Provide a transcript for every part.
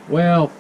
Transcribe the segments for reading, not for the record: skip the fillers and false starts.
Well,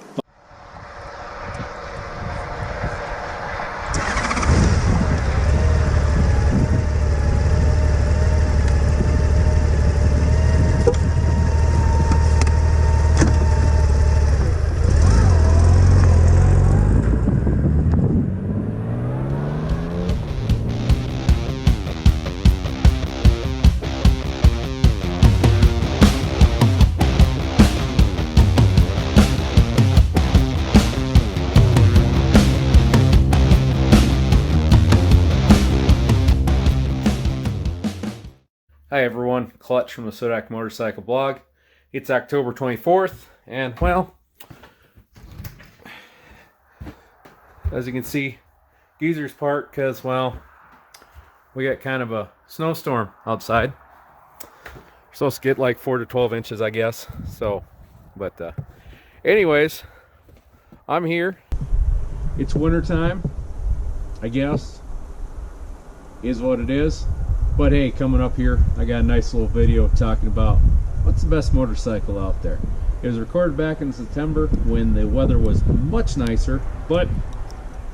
hi everyone, Clutch from the Sodak Motorcycle Blog. It's October 24th, and well, as you can see, geezer's parked because, well, we got kind of a snowstorm outside. We're supposed to get like 4 to 12 inches, I guess. So, but anyways, I'm here. It's winter time, I guess, is what it is. But hey, coming up here, I got a nice little video talking about what's the best motorcycle out there. It was recorded back in September when the weather was much nicer, but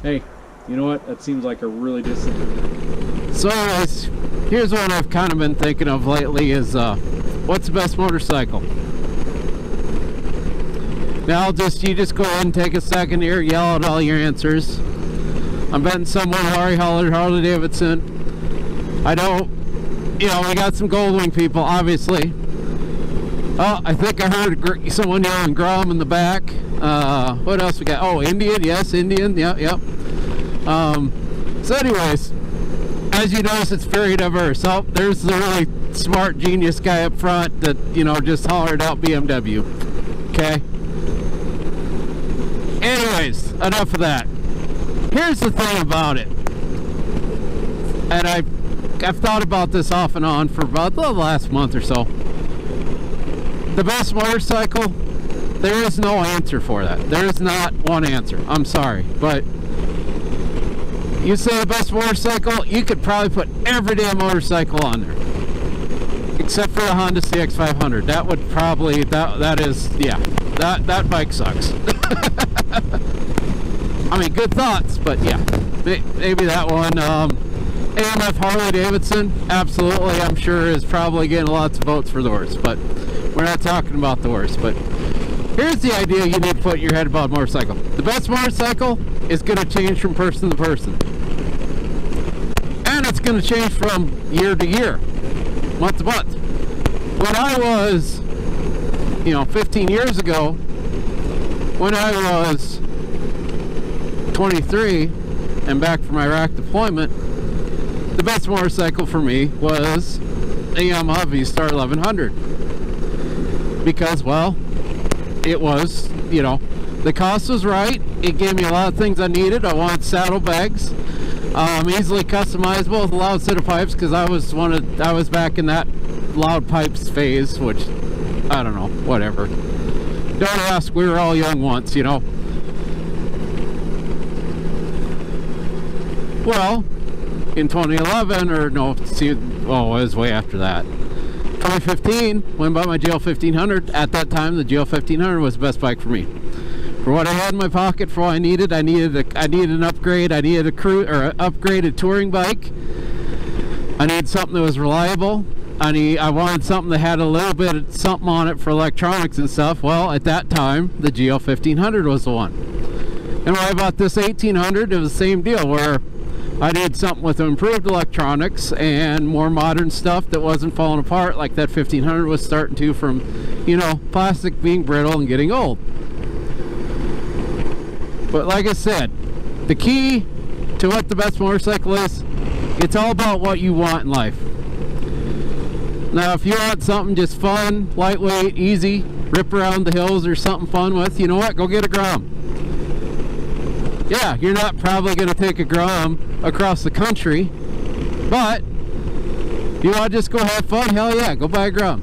hey, you know what? That seems like a really distant. So anyways, here's what I've kind of been thinking of lately is what's the best motorcycle? Now you just go ahead and take a second here, yell out all your answers. I'm betting someone Harley Davidson. I don't, you know, we got some Goldwing people, obviously. Oh, I think I heard someone yelling Grom in the back. What else we got? Oh, Indian, yes, Indian, yep. So anyways, as you notice, it's very diverse. Oh, there's the really smart genius guy up front that, you know, just hollered out BMW. Okay? Anyways, enough of that. Here's the thing about it. And I've thought about this off and on for about the last month or so. The best motorcycle, there is no answer for that. There is not one answer. I'm sorry, but you say the best motorcycle, you could probably put every damn motorcycle on there, except for the Honda CX-500. That would probably that bike sucks. I mean, good thoughts, but yeah, maybe that one. AMF Harley Davidson, absolutely, I'm sure is probably getting lots of votes for the worst, but we're not talking about the worst. But here's the idea you need to put in your head about a motorcycle. The best motorcycle is going to change from person to person. And it's going to change from year to year, month to month. When I was, 15 years ago, when I was 23 and back from Iraq deployment, the best motorcycle for me was a Yamaha V-Star 1100 because, well, it was, the cost was right. It gave me a lot of things I needed. I wanted saddlebags, easily customizable with a loud set of pipes because I was back in that loud pipes phase, which I don't know, whatever. Don't ask. We were all young once, Well, in 2011, it was way after that. 2015, went and bought my GL 1500. At that time, the GL 1500 was the best bike for me. For what I had in my pocket, for what I needed an upgrade. I needed upgraded touring bike. I needed something that was reliable. I wanted something that had a little bit of something on it for electronics and stuff. Well, at that time, the GL 1500 was the one. And when I bought this 1800, it was the same deal where I needed something with improved electronics and more modern stuff that wasn't falling apart like that 1500 was starting to from, plastic being brittle and getting old. But like I said, the key to what the best motorcycle is, it's all about what you want in life. Now, if you want something just fun, lightweight, easy, rip around the hills or something fun with, you know what? Go get a Grom. Yeah, you're not probably going to take a Grom across the country, but you want to just go have fun, hell yeah, go buy a Grom.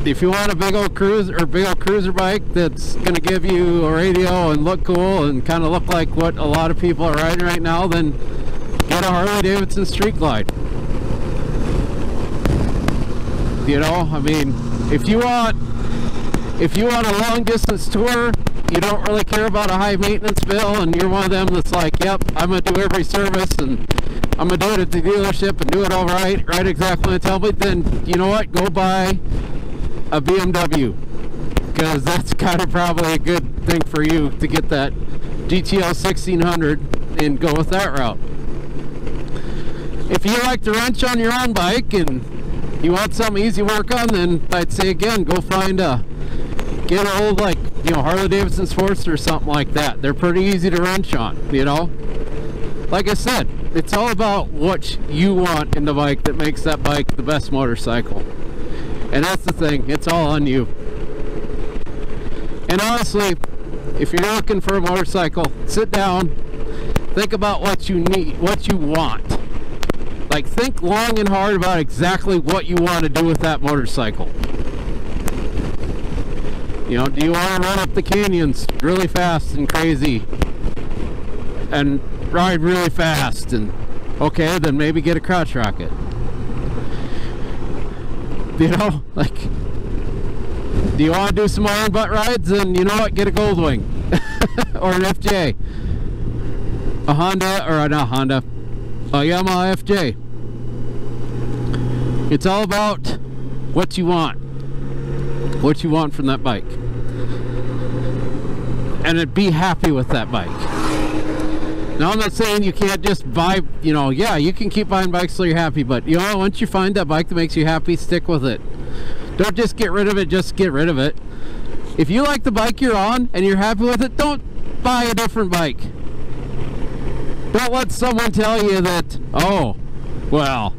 If you want a big old cruiser bike that's going to give you a radio and look cool and kind of look like what a lot of people are riding right now, then get a Harley Davidson Street Glide. I mean, if you want If you want a long distance tour, you don't really care about a high maintenance bill, and you're one of them that's like, yep, I'm going to do every service, and I'm going to do it at the dealership and do it all right exactly when they tell me, then you know what, go buy a BMW, because that's kind of probably a good thing for you to get that GTL 1600 and go with that route. If you like to wrench on your own bike and you want something easy to work on, then I'd say again, go find get an old, like, you know, Harley Davidson Sportster or something like that. They're pretty easy to wrench on, you know. Like I said, it's all about what you want in the bike that makes that bike the best motorcycle. And that's the thing, it's all on you. And honestly, if you're looking for a motorcycle, sit down, think about what you need, what you want. Like, think long and hard about exactly what you want to do with that motorcycle. You know, do you want to run up the canyons really fast and crazy and ride really fast? And okay, then maybe get a crotch rocket. You know, like, do you want to do some iron butt rides? Then you know what, get a Goldwing or an FJ, a Honda, or not Honda, a Yamaha FJ. It's all about what you want from that bike, and be happy with that bike. Now, I'm not saying you can't just buy, you know, yeah, you can keep buying bikes till you're happy, but you know, once you find that bike that makes you happy, stick with it. Don't just get rid of it, just get rid of it. If you like the bike you're on and you're happy with it, don't buy a different bike. Don't let someone tell you that, oh, well,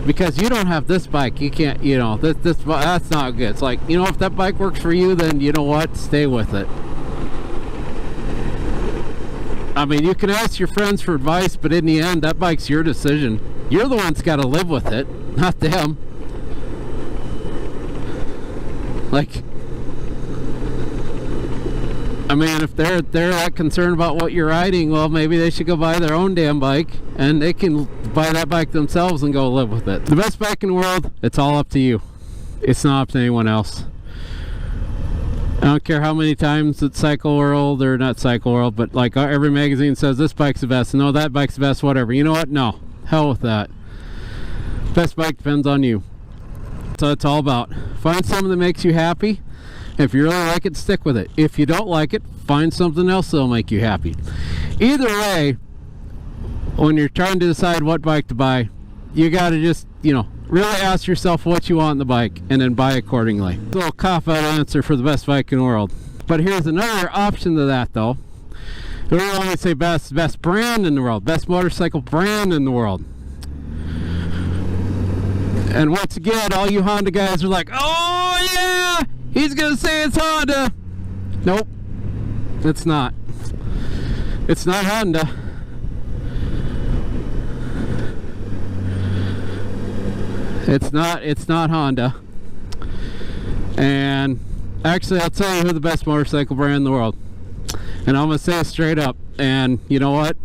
because you don't have this bike, you can't, you know, that's not good. It's like, you know, if that bike works for you, then you know what, stay with it. I mean, you can ask your friends for advice, but in the end, that bike's your decision. You're the one that's got to live with it, not them. Like, I mean, if they're that concerned about what you're riding, well, maybe they should go buy their own damn bike, and they can buy that bike themselves and go live with it. The best bike in the world, it's all up to you. It's not up to anyone else. I don't care how many times it's Cycle World, or not Cycle World, but like every magazine says this bike's the best, no, that bike's the best, whatever. You know what? No. Hell with that. Best bike depends on you. So it's all about. Find something that makes you happy. If you really like it, stick with it. If you don't like it, find something else that'll make you happy. Either way, when you're trying to decide what bike to buy, you gotta just, you know, really ask yourself what you want in the bike and then buy accordingly. A little cop-out answer for the best bike in the world. But here's another option to that, though. We don't only say best brand in the world, best motorcycle brand in the world. And once again, all you Honda guys are like, oh yeah, he's gonna say it's Honda. Nope, it's not. It's not Honda. It's not Honda. And actually, I'll tell you who the best motorcycle brand in the world. And I'm gonna say it straight up. And you know what?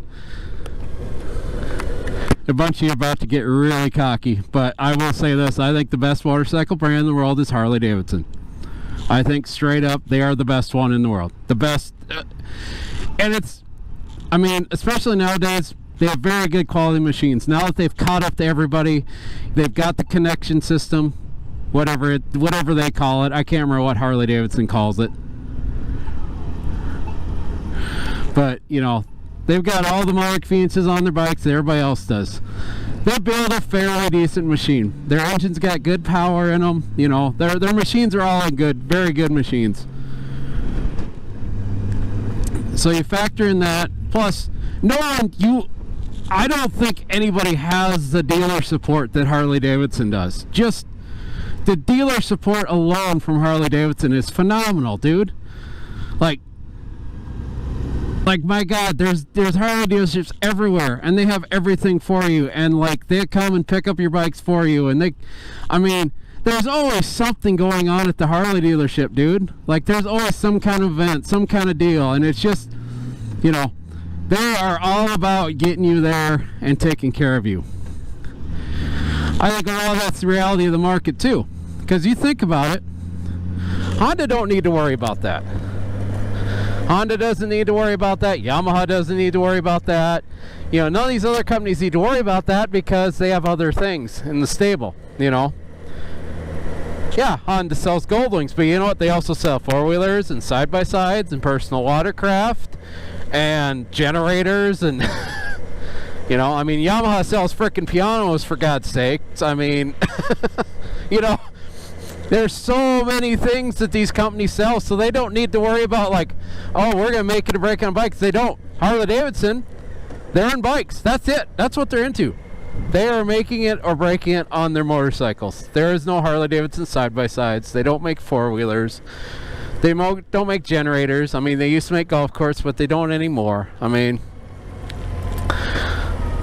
A bunch of you are about to get really cocky, but I will say this: I think the best motorcycle brand in the world is Harley Davidson. I think straight up they are the best one in the world. The best. And it's, I mean, especially nowadays, they have very good quality machines. Now that they've caught up to everybody, they've got the connection system, whatever they call it. I can't remember what Harley Davidson calls it. But, you know, they've got all the motor conveniences on their bikes that everybody else does. They build a fairly decent machine. Their engine's got good power in them. You know, their machines are all good, very good machines. So you factor in that. Plus, I don't think anybody has the dealer support that Harley Davidson does. Just the dealer support alone from Harley Davidson is phenomenal, dude. Like my God, there's Harley dealerships everywhere, and they have everything for you, and like they come and pick up your bikes for you, and there's always something going on at the Harley dealership, dude. Like there's always some kind of event, some kind of deal, and it's just, you know, they are all about getting you there and taking care of you. I think a lot of that's the reality of the market too, because you think about it, Honda don't need to worry about that. Honda doesn't need to worry about that. Yamaha doesn't need to worry about that. You know, none of these other companies need to worry about that because they have other things in the stable, you know. Yeah, Honda sells Goldwings, but you know what? They also sell four-wheelers and side-by-sides and personal watercraft and generators and, you know, I mean, Yamaha sells frickin' pianos, for God's sakes. I mean, you know, there's so many things that these companies sell, so they don't need to worry about, like, oh, we're going to make it or break on bikes. They don't. Harley-Davidson, they're in bikes. That's it. That's what they're into. They are making it or breaking it on their motorcycles. There is no Harley-Davidson side-by-sides. They don't make four-wheelers. They don't make generators. I mean, they used to make golf carts, but they don't anymore. I mean,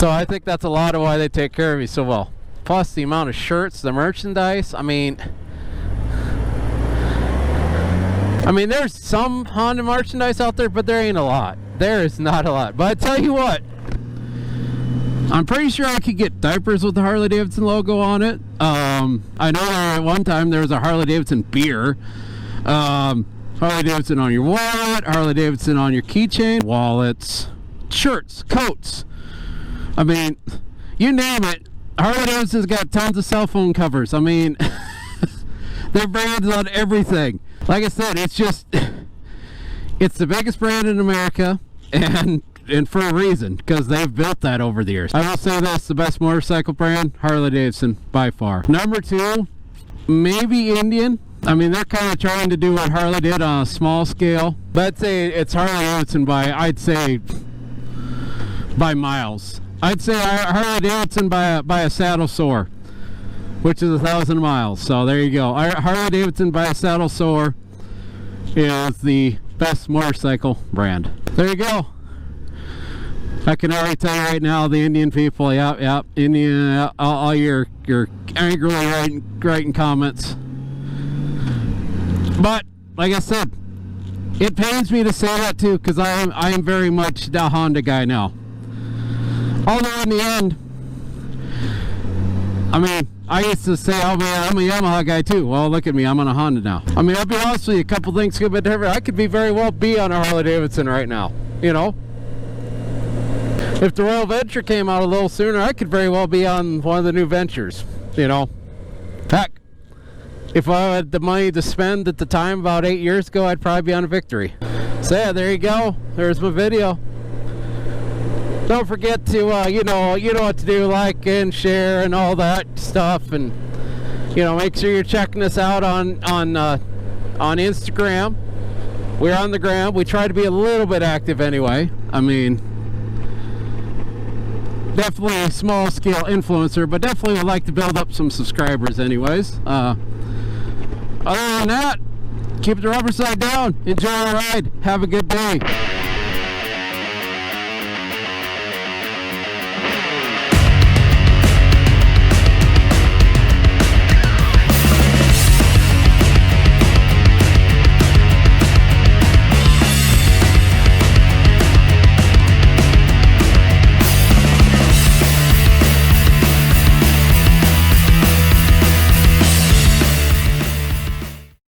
so I think that's a lot of why they take care of you so well. Plus the amount of shirts, the merchandise. I mean, there's some Honda merchandise out there, but there ain't a lot. There is not a lot. But I tell you what, I'm pretty sure I could get diapers with the Harley-Davidson logo on it. I know at one time there was a Harley-Davidson beer. Harley-Davidson on your wallet, Harley-Davidson on your keychain, wallets, shirts, coats. I mean, you name it. Harley-Davidson's got tons of cell phone covers. I mean, their brand's on everything. Like I said, it's the biggest brand in America, and for a reason, because they've built that over the years. I will say this, the best motorcycle brand, Harley-Davidson, by far. Number 2, maybe Indian. I mean, they're kind of trying to do what Harley did on a small scale. But I'd say it's Harley-Davidson by miles. I'd say Harley-Davidson by a saddle sore, which is 1,000 miles. So there you go. Harley-Davidson by a saddle sore is the best motorcycle brand. There you go. I can already tell you right now, the Indian people, yep, Indian, all your angrily writing comments. But like I said, it pains me to say that too, because I am very much the Honda guy now. Although in the end, I mean, I used to say, oh man, I'm a Yamaha guy too. Well, look at me, I'm on a Honda now. I mean, I'll be honest with you, a couple things could be different. I could very well be on a Harley-Davidson right now, you know. If the Royal Venture came out a little sooner, I could very well be on one of the new Ventures, you know. Heck, if I had the money to spend at the time about 8 years ago, I'd probably be on a Victory. So yeah, there you go. There's my video. Don't forget to, you know what to do, like and share and all that stuff, and you know, make sure you're checking us out on Instagram. We're on the gram. We try to be a little bit active anyway. I mean, definitely a small scale influencer, but definitely would like to build up some subscribers anyways. Other than that, keep the rubber side down. Enjoy the ride. Have a good day.